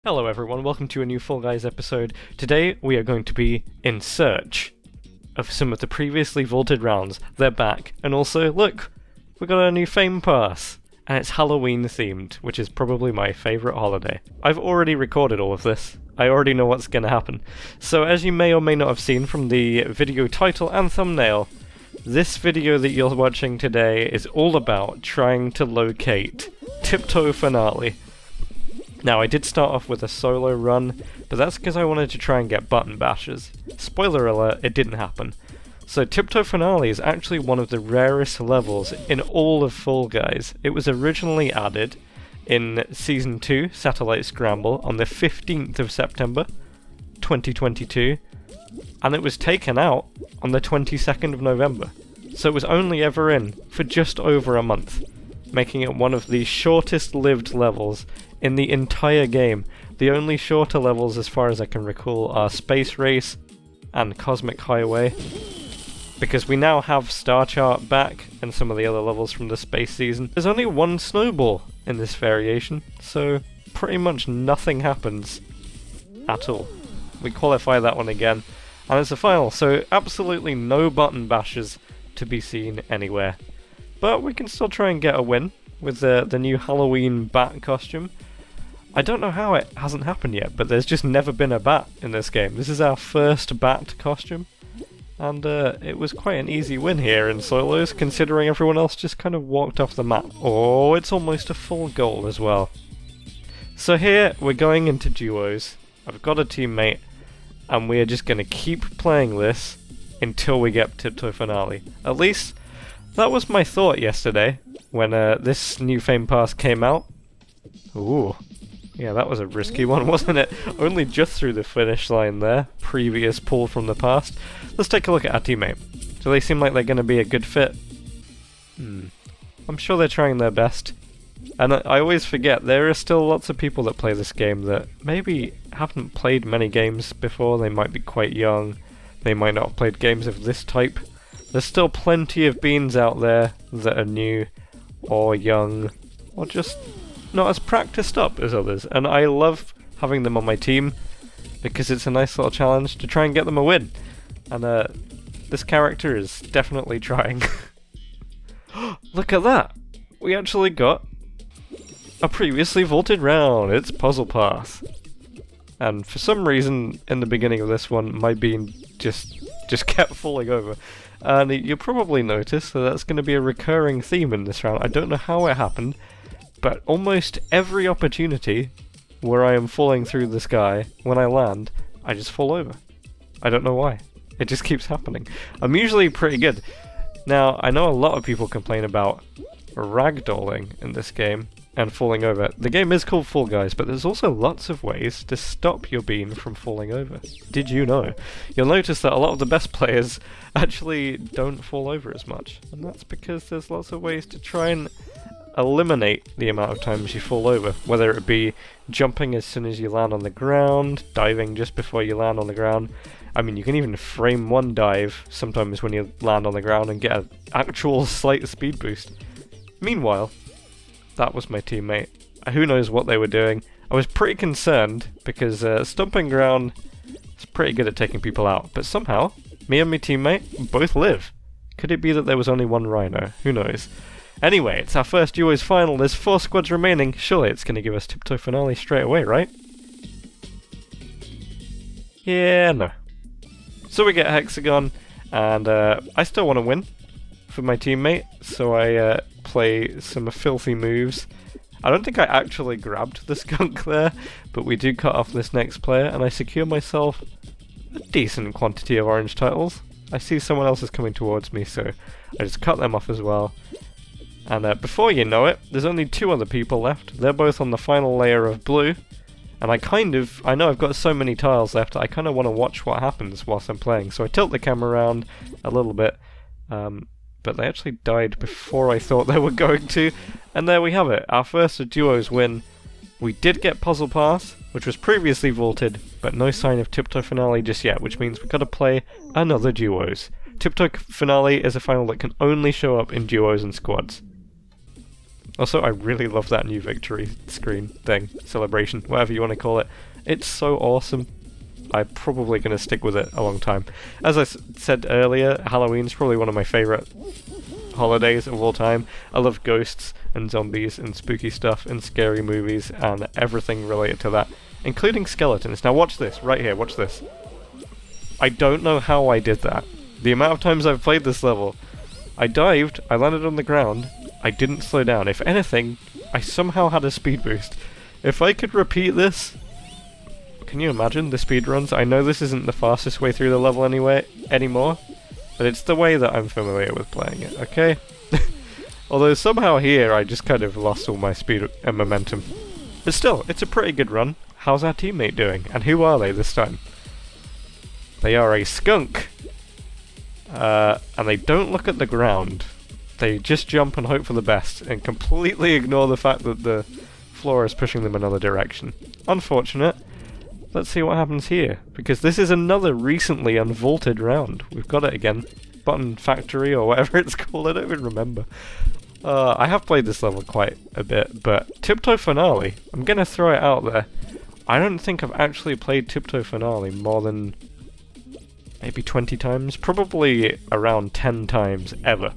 Hello everyone, welcome to a new Fall Guys episode. Today we are going to be in search of some of the previously vaulted rounds. They're back, and also, look, we got a new Fame Pass, and it's Halloween themed, which is probably my favourite holiday. I've already recorded all of this. I already know what's going to happen. So as you may or may not have seen from the video title and thumbnail, this video that you're watching today is all about trying to locate Tiptoe Finale. Now, I did start off with a solo run, but that's because I wanted to try and get button bashes. Spoiler alert, it didn't happen. So Tiptoe Finale is actually one of the rarest levels in all of Fall Guys. It was originally added in Season 2, Satellite Scramble, on the 15th of September, 2022, and it was taken out on the 22nd of November. So it was only ever in for just over a month, making it one of the shortest lived levels in the entire game. The only shorter levels as far as I can recall are Space Race and Cosmic Highway, because we now have Star Chart back and some of the other levels from the space season. There's only one snowball in this variation, so pretty much nothing happens at all. We qualify that one again, and it's a final, so absolutely no button bashes to be seen anywhere. But we can still try and get a win with the new Halloween bat costume. I don't know how it hasn't happened yet, but there's just never been a bat in this game. This is our first bat costume, and it was quite an easy win here in solos, considering everyone else just kind of walked off the map. Oh, it's almost a full goal as well. So here, we're going into duos. I've got a teammate, and we are just going to keep playing this until we get Tiptoe Finale. At least, that was my thought yesterday, when this new Fame Pass came out. Ooh. Yeah, that was a risky one, wasn't it? Only just through the finish line there. Previous pull from the past. Let's take a look at our teammate. Do they seem like they're going to be a good fit? I'm sure they're trying their best. And I always forget, there are still lots of people that play this game that maybe haven't played many games before. They might be quite young. They might not have played games of this type. There's still plenty of beans out there that are new, or young, or just not as practiced up as others, and I love having them on my team because it's a nice little challenge to try and get them a win. And this character is definitely trying. Look at that! We actually got a previously vaulted round. It's Puzzle Pass. And for some reason in the beginning of this one, my bean just kept falling over. And you'll probably notice that that's going to be a recurring theme in this round. I don't know how it happened, but almost every opportunity where I am falling through the sky, when I land, I just fall over. I don't know why. It just keeps happening. I'm usually pretty good. Now, I know a lot of people complain about ragdolling in this game and falling over. The game is called Fall Guys, but there's also lots of ways to stop your bean from falling over. Did you know? You'll notice that a lot of the best players actually don't fall over as much, and that's because there's lots of ways to try and eliminate the amount of times you fall over, whether it be jumping as soon as you land on the ground, diving just before you land on the ground. I mean, you can even frame one dive sometimes when you land on the ground and get an actual slight speed boost. Meanwhile, that was my teammate. Who knows what they were doing. I was pretty concerned because Stomping Ground is pretty good at taking people out, but somehow, me and my teammate both live. Could it be that there was only one rhino? Who knows? Anyway, it's our first duos final. There's 4 squads remaining. Surely it's going to give us Tiptoe Finale straight away, right? Yeah, no. So we get Hexagon, and I still want to win for my teammate, so I play some filthy moves. I don't think I actually grabbed the skunk there, but we do cut off this next player, and I secure myself a decent quantity of orange titles. I see someone else is coming towards me, so I just cut them off as well. And before you know it, there's only 2 other people left. They're both on the final layer of blue. And I know I've got so many tiles left, I kind of want to watch what happens whilst I'm playing. So I tilt the camera around a little bit. But they actually died before I thought they were going to. And there we have it, our first duos win. We did get Puzzle Pass, which was previously vaulted, but no sign of Tiptoe Finale just yet, which means we've got to play another duos. Tiptoe Finale is a final that can only show up in duos and squads. Also, I really love that new victory screen thing, celebration, whatever you want to call it. It's so awesome. I'm probably going to stick with it a long time. As I said earlier, Halloween's probably one of my favourite holidays of all time. I love ghosts and zombies and spooky stuff and scary movies and everything related to that, including skeletons. Now watch this, right here, watch this. I don't know how I did that. The amount of times I've played this level, I dived, I landed on the ground, I didn't slow down. If anything, I somehow had a speed boost. If I could repeat this, can you imagine the speedruns? I know this isn't the fastest way through the level anymore, but it's the way that I'm familiar with playing it, okay? Although somehow here I just kind of lost all my speed and momentum. But still, it's a pretty good run. How's our teammate doing? And who are they this time? They are a skunk! And they don't look at the ground. They just jump and hope for the best, and completely ignore the fact that the floor is pushing them another direction. Unfortunate. Let's see what happens here, because this is another recently unvaulted round. We've got it again. Button Factory, or whatever it's called, I don't even remember. I have played this level quite a bit, but Tiptoe Finale, I'm gonna throw it out there. I don't think I've actually played Tiptoe Finale more than maybe 20 times, probably around 10 times ever.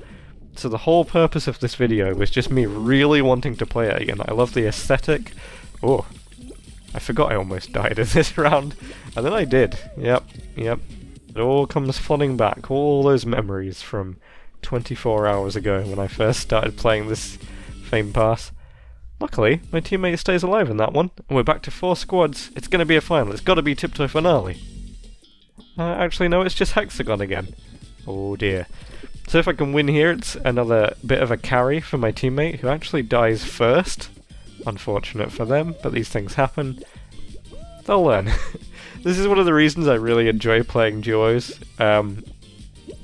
So the whole purpose of this video was just me really wanting to play it again. I love the aesthetic. Oh, I forgot I almost died in this round, and then I did. Yep. It all comes flooding back, all those memories from 24 hours ago when I first started playing this Fame Pass. Luckily, my teammate stays alive in that one, and we're back to 4 squads. It's going to be a final. It's got to be Tiptoe Finale. Actually, no, it's just Hexagon again. Oh dear. So if I can win here, it's another bit of a carry for my teammate, who actually dies first. Unfortunate for them, but these things happen. They'll learn. This is one of the reasons I really enjoy playing duos,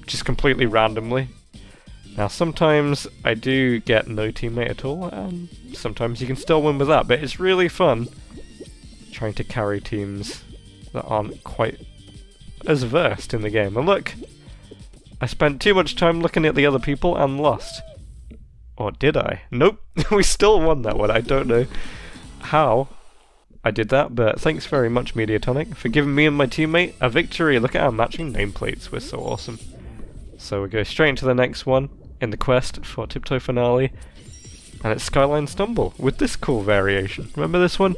just completely randomly. Now sometimes I do get no teammate at all, and sometimes you can still win with that, but it's really fun trying to carry teams that aren't quite as versed in the game. And look! I spent too much time looking at the other people and lost. Or did I? Nope! We still won that one. I don't know how I did that, but thanks very much, Mediatonic, for giving me and my teammate a victory. Look at our matching nameplates. We're so awesome. So we go straight into the next one in the quest for Tiptoe Finale, and it's Skyline Stumble with this cool variation. Remember this one?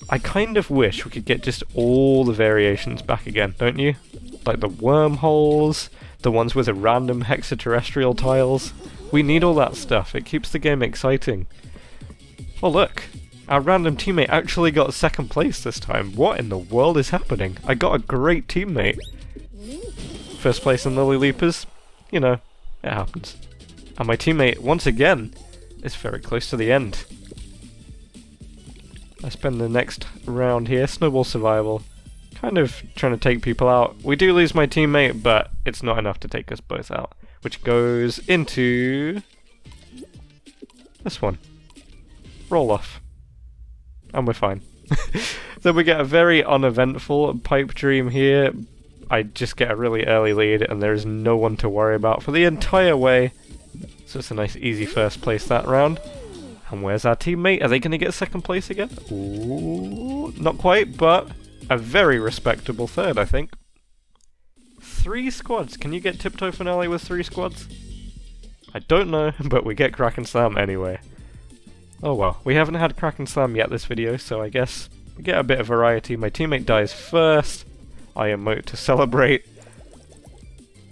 I kind of wish we could get just all the variations back again, don't you? Like the wormholes, the ones with the random hexaterrestrial tiles. We need all that stuff. It keeps the game exciting. Oh look! Our random teammate actually got second place this time. What in the world is happening? I got a great teammate. First place in Lily Leapers. You know, it happens. And my teammate, once again, is very close to the end. I spend the next round here, Snowball Survival, kind of trying to take people out. We do lose my teammate, but it's not enough to take us both out. Which goes into this one. Roll off. And we're fine. Then we get a very uneventful pipe dream here. I just get a really early lead and there is no one to worry about for the entire way. So it's a nice easy first place that round. And where's our teammate? Are they going to get second place again? Ooh, not quite, but a very respectable third, I think. 3 squads. Can you get Tiptoe Finale with 3 squads? I don't know, but we get Kraken Slam anyway. Oh well, we haven't had Kraken Slam yet this video, so I guess we get a bit of variety. My teammate dies first. I emote to celebrate.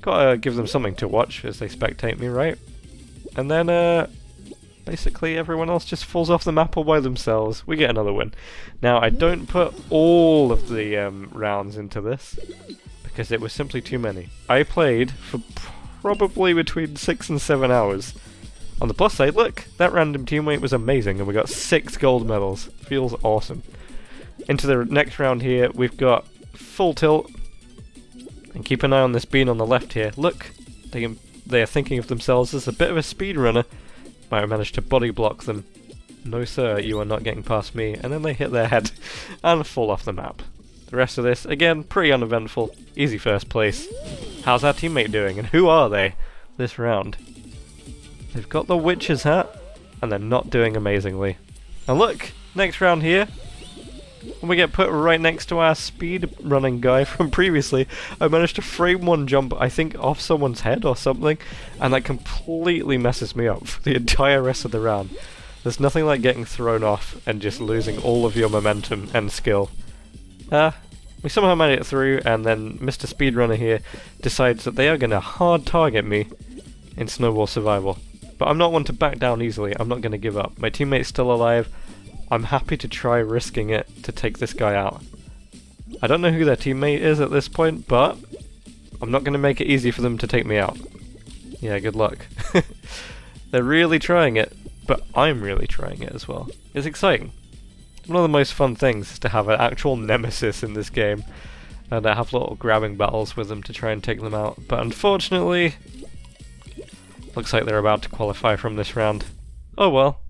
Gotta give them something to watch as they spectate me, right? And then, basically everyone else just falls off the map all by themselves. We get another win. Now, I don't put all of the rounds into this, because it was simply too many. I played for probably between 6 and 7 hours. On the plus side, look, that random teammate was amazing, and we got 6 gold medals. Feels awesome. Into the next round here, we've got full tilt. And keep an eye on this bean on the left here. Look, they are thinking of themselves as a bit of a speedrunner. Might have managed to body block them. No sir, you are not getting past me. And then they hit their head and fall off the map. The rest of this, again, pretty uneventful. Easy first place. How's our teammate doing? And who are they this round? They've got the witch's hat. and they're not doing amazingly. And look, next round here, when we get put right next to our speed running guy from previously, I managed to frame one jump, I think off someone's head or something, and that completely messes me up for the entire rest of the round. There's nothing like getting thrown off and just losing all of your momentum and skill. We somehow made it through, and then Mr. Speedrunner here decides that they are going to hard target me in Snowball Survival. But I'm not one to back down easily, I'm not going to give up. My teammate's still alive. I'm happy to try risking it to take this guy out. I don't know who their teammate is at this point, but I'm not going to make it easy for them to take me out. Yeah, good luck. They're really trying it, but I'm really trying it as well. It's exciting. One of the most fun things is to have an actual nemesis in this game, and I have little grabbing battles with them to try and take them out. But unfortunately, looks like they're about to qualify from this round. Oh well.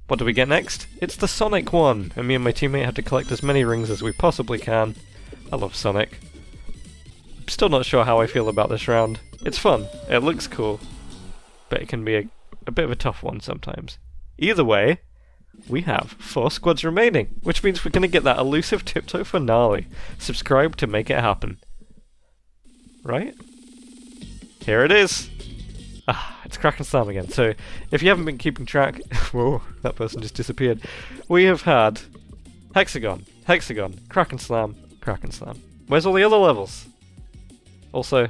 What do we get next? It's the Sonic one, and me and my teammate have to collect as many rings as we possibly can. I love Sonic. I'm still not sure how I feel about this round. It's fun, it looks cool, but it can be a bit of a tough one sometimes. Either way, we have 4 squads remaining, which means we're going to get that elusive Tiptoe finale. Subscribe to make it happen. Right? Here it is! It's Crack and Slam again. So, if you haven't been keeping track... Whoa, that person just disappeared. We have had Hexagon, Hexagon, Crack and Slam, Crack and Slam. Where's all the other levels? Also,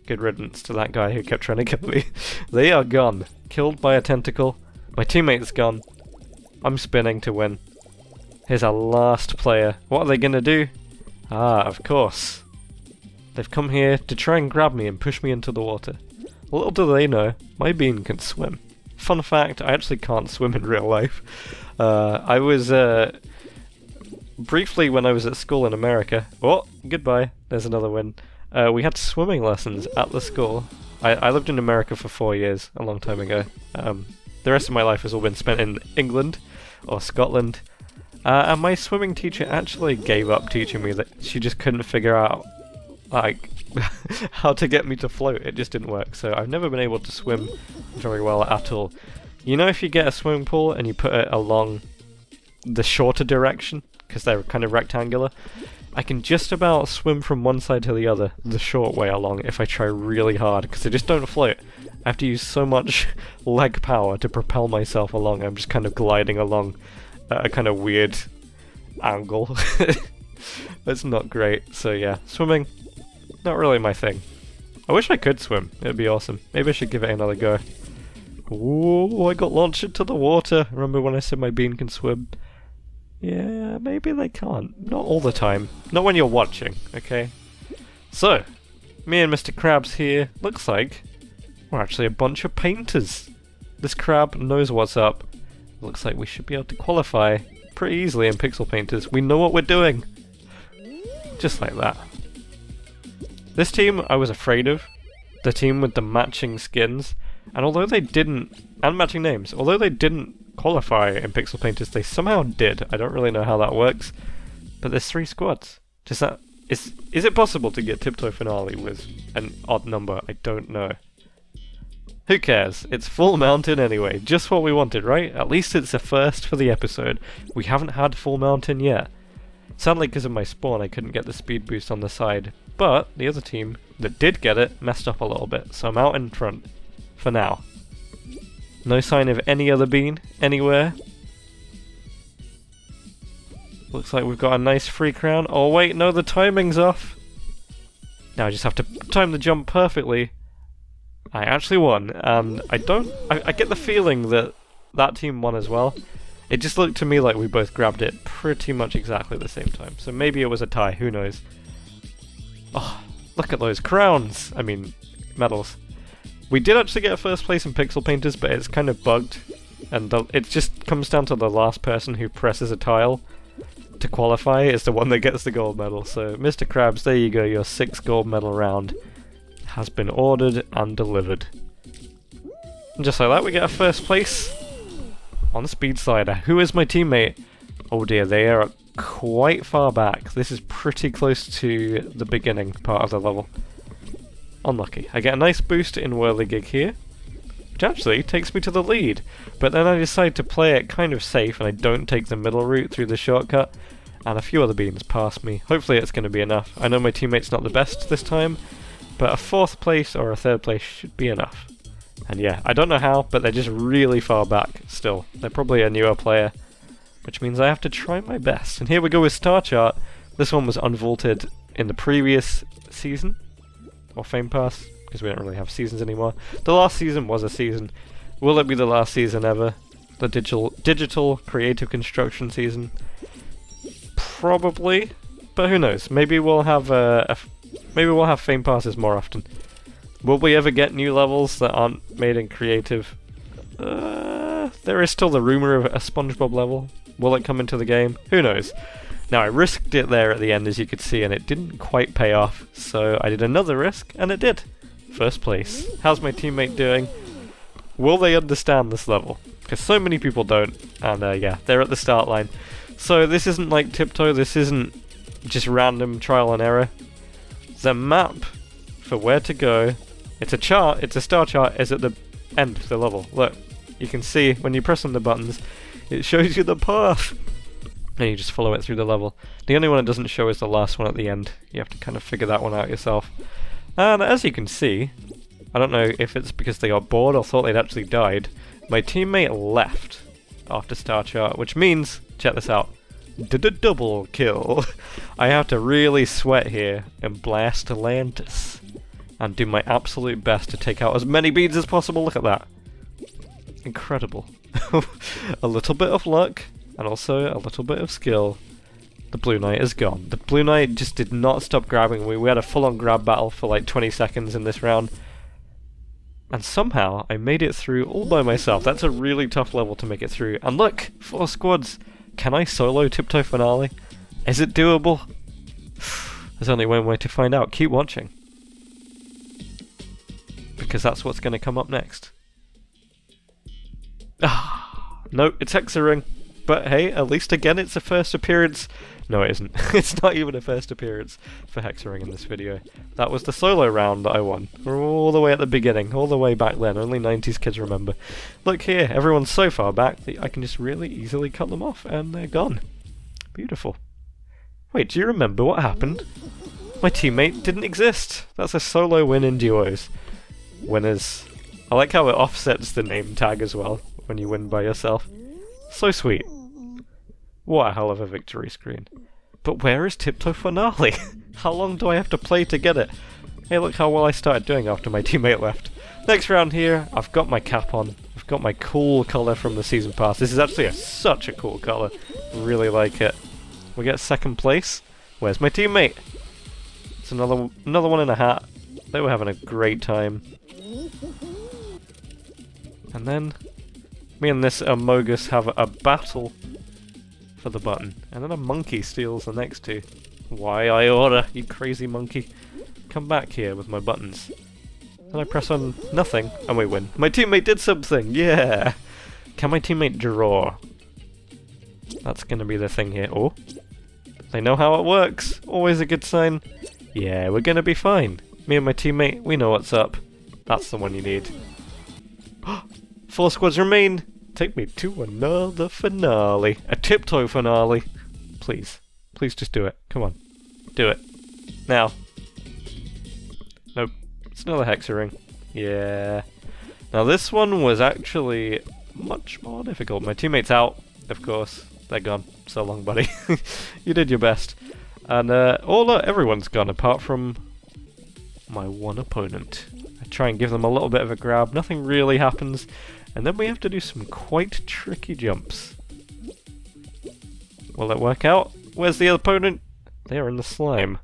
good riddance to that guy who kept trying to kill me. They are gone. Killed by a tentacle. My teammate's gone. I'm spinning to win. Here's our last player. What are they gonna do? Of course. They've come here to try and grab me and push me into the water. Little do they know, my bean can swim. Fun fact, I actually can't swim in real life. I was, briefly when I was at school in America... Oh, goodbye, there's another win. We had swimming lessons at the school. I lived in America for 4 years, a long time ago. The rest of my life has all been spent in England, or Scotland. And my swimming teacher actually gave up teaching me that she just couldn't figure out, like... how to get me to float. It just didn't work, so I've never been able to swim very well at all. You know, if you get a swimming pool and you put it along the shorter direction, because they're kind of rectangular, I can just about swim from one side to the other the short way along if I try really hard, because they just don't float. I have to use so much leg power to propel myself along. I'm just kind of gliding along at a kind of weird angle. That's not great, so yeah, swimming, not really my thing. I wish I could swim, it'd be awesome. Maybe I should give it another go. Ooh, I got launched into the water. Remember when I said my bean can swim? Yeah, maybe they can't. Not all the time. Not when you're watching, okay? So, me and Mr. Krabs here, looks like we're actually a bunch of painters. This crab knows what's up. Looks like we should be able to qualify pretty easily in Pixel Painters. We know what we're doing. Just like that. This team I was afraid of, the team with the matching skins, and although they didn't, and matching names, although they didn't qualify in Pixel Painters, they somehow did. I don't really know how that works, but there's 3 squads. Is it possible to get Tiptoe Finale with an odd number? I don't know. Who cares? It's Full Mountain anyway, just what we wanted, right? At least it's a first for the episode. We haven't had Full Mountain yet. Sadly, because of my spawn, I couldn't get the speed boost on the side. But the other team that did get it messed up a little bit, so I'm out in front for now. No sign of any other bean anywhere. Looks like we've got a nice free crown. Oh wait, no, the timing's off. Now I just have to time the jump perfectly. I actually won, and I get the feeling that that team won as well. It just looked to me like we both grabbed it pretty much exactly at the same time, so maybe it was a tie, who knows. Oh, look at those crowns! I mean, medals. We did actually get a first place in Pixel Painters, but it's kind of bugged, and it just comes down to the last person who presses a tile to qualify is the one that gets the gold medal. So, Mr. Krabs, there you go, your 6th gold medal round has been ordered and delivered. And just like that, we get a first place on the Speed Slider. Who is my teammate? Oh dear, they are quite far back. This is pretty close to the beginning part of the level. Unlucky. I get a nice boost in Whirligig here. which actually takes me to the lead. But then I decide to play it kind of safe and I don't take the middle route through the shortcut, and a few other beans pass me. Hopefully it's going to be enough. I know my teammate's not the best this time, but a 4th place or a 3rd place should be enough. And yeah, I don't know how, but they're just really far back still. They're probably a newer player, which means I have to try my best. And here we go with Star Chart. This one was unvaulted in the previous season, or Fame Pass, because we don't really have seasons anymore. The last season was a season. Will it be the last season ever? The digital creative construction season? Probably, but who knows? Maybe we'll have maybe we'll have Fame Passes more often. Will we ever get new levels that aren't made in creative? There is still the rumor of a SpongeBob level. Will it come into the game? Who knows? Now, I risked it there at the end, as you could see, and it didn't quite pay off, so I did another risk, and it did. 1st place. How's my teammate doing? Will they understand this level? Because so many people don't, and yeah, they're at the start line. So this isn't like Tiptoe, this isn't just random trial and error. The map for where to go, it's a chart, it's a star chart, is at the end of the level. Look, you can see when you press on the buttons, it shows you the path. And you just follow it through the level. The only one it doesn't show is the last one at the end. You have to kind of figure that one out yourself. And as you can see, I don't know if it's because they got bored or thought they'd actually died, my teammate left after Star Chart, which means, check this out, double kill. I have to really sweat here and blast Atlantis and do my absolute best to take out as many beads as possible. Look at that. Incredible. A little bit of luck, and also a little bit of skill. The Blue Knight is gone. The Blue Knight just did not stop grabbing me. We had a full-on grab battle for like 20 seconds in this round. And somehow I made it through all by myself. That's a really tough level to make it through. And look! 4 squads! Can I solo Tiptoe Finale? Is it doable? There's only one way to find out. Keep watching. Because that's what's going to come up next. No, it's Hexaring. But hey, at least again it's a first appearance. No, it isn't. It's not even a first appearance for Hexaring in this video. That was the solo round that I won. We're all the way at the beginning, all the way back then. Only 90s kids remember. Look here, everyone's so far back that I can just really easily cut them off and they're gone. Beautiful. Wait, do you remember what happened? My teammate didn't exist. That's a solo win in duos. Winners. I like how it offsets the name tag as well when you win by yourself. So sweet. What a hell of a victory screen. But where is Tiptoe Finale? How long do I have to play to get it? Hey, look how well I started doing after my teammate left. Next round here, I've got my cap on. I've got my cool colour from the season pass. This is actually such a cool colour. Really like it. We get 2nd place. Where's my teammate? It's another one in a hat. They were having a great time. And then me and this Amogus have a battle for the button, and then a monkey steals the next 2. Why I order, you crazy monkey. Come back here with my buttons. Then I press on nothing, and we win. My teammate did something, yeah! Can my teammate draw? That's gonna be the thing here. Oh, they know how it works. Always a good sign. Yeah, we're gonna be fine. Me and my teammate, we know what's up. That's the one you need. 4 squads remain. Take me to another finale. A Tiptoe Finale. Please. Please just do it. Come on. Do it. Now. Nope. It's another Hexaring. Yeah. Now this one was actually much more difficult. My teammate's out, of course. They're gone. So long, buddy. You did your best. And everyone's gone apart from my one opponent. I try and give them a little bit of a grab. Nothing really happens. And then we have to do some quite tricky jumps. Will it work out? Where's the opponent? They are in the slime.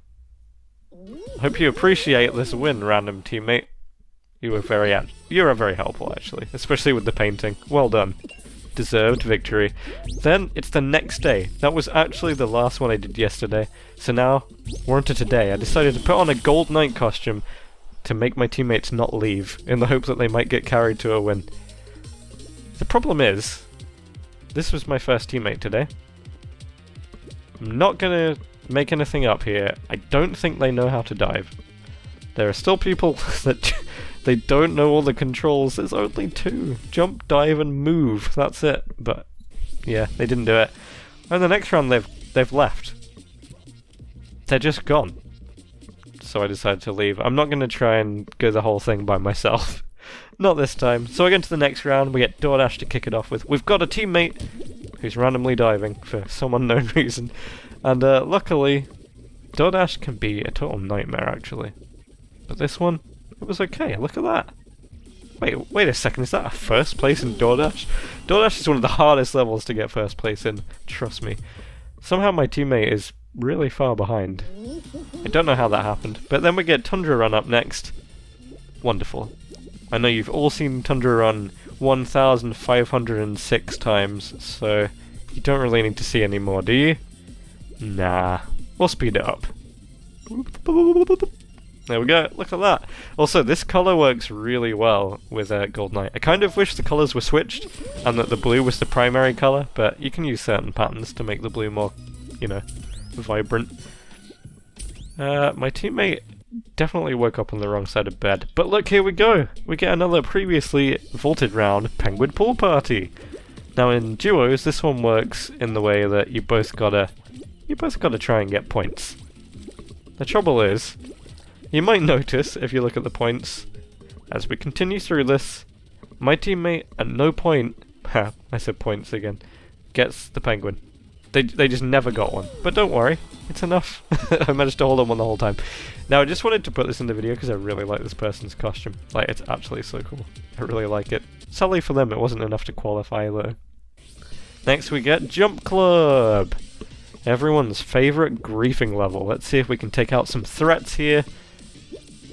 I hope you appreciate this win, random teammate. You were very helpful, actually, especially with the painting. Well done. Deserved victory. Then it's the next day. That was actually the last one I did yesterday. So now we're on to today. I decided to put on a Gold Knight costume to make my teammates not leave, in the hope that they might get carried to a win. The problem is, this was my first teammate today. I'm not gonna make anything up here. I don't think they know how to dive. There are still people that They don't know all the controls. There's only 2. Jump, dive, and move. That's it. But yeah, they didn't do it. And the next round they've left. They're just gone. So I decided to leave. I'm not going to try and go the whole thing by myself. Not this time. So I get into the next round. We get DoorDash to kick it off with. We've got a teammate who's randomly diving for some unknown reason. And luckily, DoorDash can be a total nightmare, actually. But this one, it was okay. Look at that. Wait a second. Is that a first place in DoorDash? DoorDash is one of the hardest levels to get first place in. Trust me. Somehow my teammate is really far behind. I don't know how that happened. But then we get Tundra Run up next. Wonderful. I know you've all seen Tundra Run 1,506 times, so you don't really need to see any more, do you? Nah. We'll speed it up. There we go, look at that. Also, this colour works really well with GoldenEye. I kind of wish the colours were switched, and that the blue was the primary colour, but you can use certain patterns to make the blue more, you know, vibrant. My teammate definitely woke up on the wrong side of bed. But look, here we go! We get another previously vaulted round Penguin Pool Party! Now in duos, this one works in the way that you both gotta try and get points. The trouble is, you might notice, if you look at the points, as we continue through this, my teammate at no point, I said points again, gets the penguin. They just never got one. But don't worry, it's enough. I managed to hold on one the whole time. Now I just wanted to put this in the video because I really like this person's costume. Like, it's absolutely so cool. I really like it. Sadly for them, it wasn't enough to qualify though. Next we get Jump Club! Everyone's favourite griefing level. Let's see if we can take out some threats here.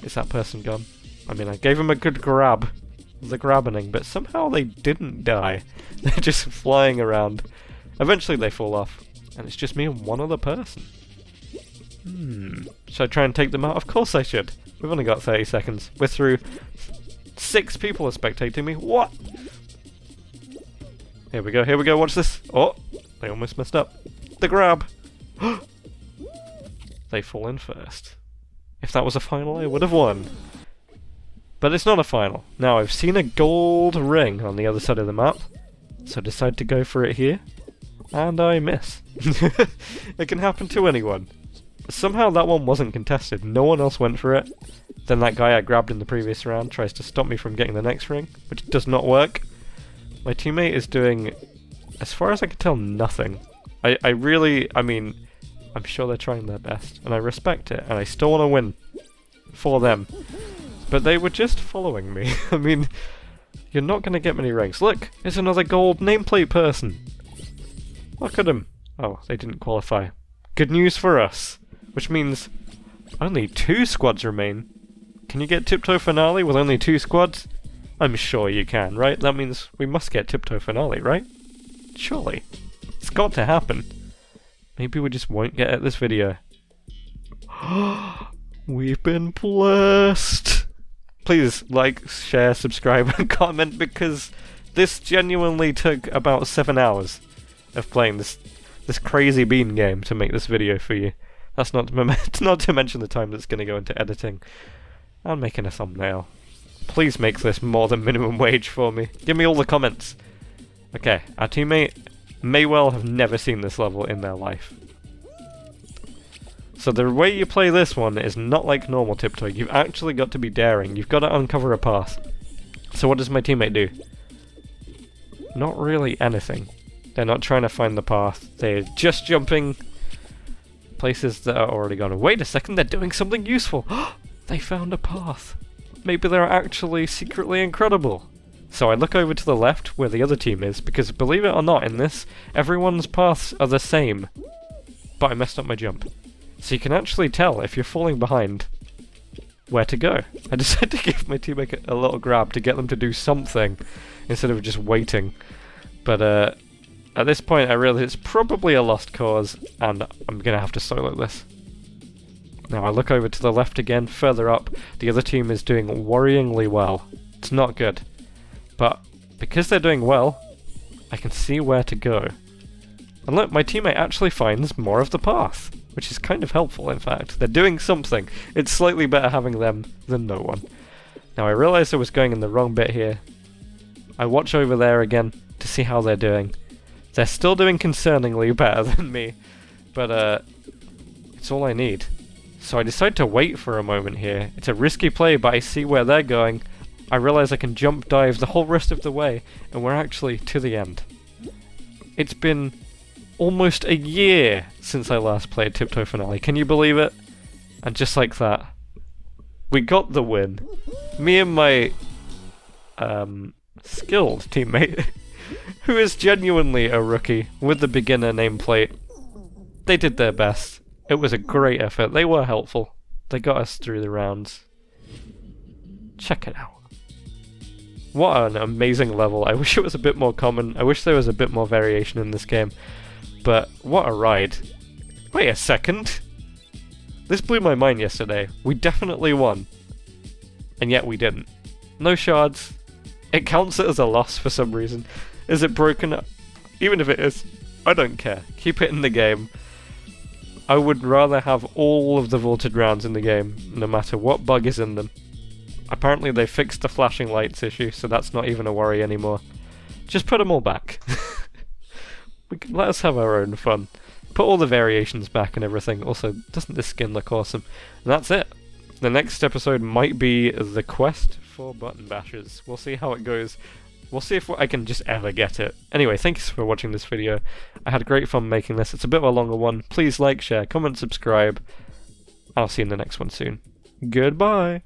Is that person gone? I mean, I gave him a good grab. The grabbening, but somehow they didn't die. They're just flying around. Eventually they fall off, and it's just me and one other person. Should I try and take them out? Of course I should. We've only got 30 seconds. We're through. 6 people are spectating me. What? Here we go, watch this. Oh, they almost messed up. The grab! They fall in first. If that was a final, I would have won. But it's not a final. Now, I've seen a gold ring on the other side of the map, so I decide to go for it here. And I miss. It can happen to anyone. Somehow that one wasn't contested. No one else went for it. Then that guy I grabbed in the previous round tries to stop me from getting the next ring, which does not work. My teammate is doing, as far as I can tell, nothing. I mean, I'm sure they're trying their best, and I respect it, and I still want to win for them. But they were just following me. I mean, you're not going to get many rings. Look, it's another gold nameplate person. Look at them. Oh, they didn't qualify. Good news for us. Which means only 2 squads remain. Can you get Tiptoe Finale with only 2 squads? I'm sure you can, right? That means we must get Tiptoe Finale, right? Surely. It's got to happen. Maybe we just won't get it this video. We've been blessed. Please like, share, subscribe, and comment, because this genuinely took about 7 hours of playing this crazy bean game to make this video for you. That's not to mention the time that's going to go into editing and making a thumbnail. Please make this more than minimum wage for me. Give me all the comments. Okay, our teammate may well have never seen this level in their life. So the way you play this one is not like normal Tiptoe. You've actually got to be daring. You've got to uncover a path. So what does my teammate do? Not really anything. They're not trying to find the path. They're just jumping places that are already gone. Wait a second, they're doing something useful. They found a path. Maybe they're actually secretly incredible. So I look over to the left where the other team is, because believe it or not, in this, everyone's paths are the same. But I messed up my jump. So you can actually tell, if you're falling behind, where to go. I decided to give my teammate a little grab to get them to do something, instead of just waiting. But at this point I realize it's probably a lost cause, and I'm gonna have to solo this. Now I look over to the left again, further up, the other team is doing worryingly well. It's not good. But because they're doing well, I can see where to go. And look, my teammate actually finds more of the path, which is kind of helpful in fact. They're doing something. It's slightly better having them than no one. Now I realised I was going in the wrong bit here. I watch over there again to see how they're doing. They're still doing concerningly better than me, but it's all I need. So I decide to wait for a moment here. It's a risky play, but I see where they're going. I realise I can jump dive the whole rest of the way, and we're actually to the end. It's been almost a year since I last played Tiptoe Finale. Can you believe it? And just like that, we got the win. Me and my skilled teammate, who is genuinely a rookie with the beginner nameplate, they did their best. It was a great effort. They were helpful. They got us through the rounds. Check it out. What an amazing level. I wish it was a bit more common. I wish there was a bit more variation in this game. But what a ride. Wait a second. This blew my mind yesterday. We definitely won. And yet we didn't. No shards. It counts it as a loss for some reason. Is it broken? Even if it is, I don't care. Keep it in the game. I would rather have all of the vaulted rounds in the game, no matter what bug is in them. Apparently they fixed the flashing lights issue, so that's not even a worry anymore. Just put them all back. Let us have our own fun. Put all the variations back and everything. Also, doesn't this skin look awesome? And that's it. The next episode might be the quest for button bashers. We'll see how it goes. We'll see if I can just ever get it. Anyway, thanks for watching this video. I had great fun making this. It's a bit of a longer one. Please like, share, comment, subscribe. I'll see you in the next one soon. Goodbye!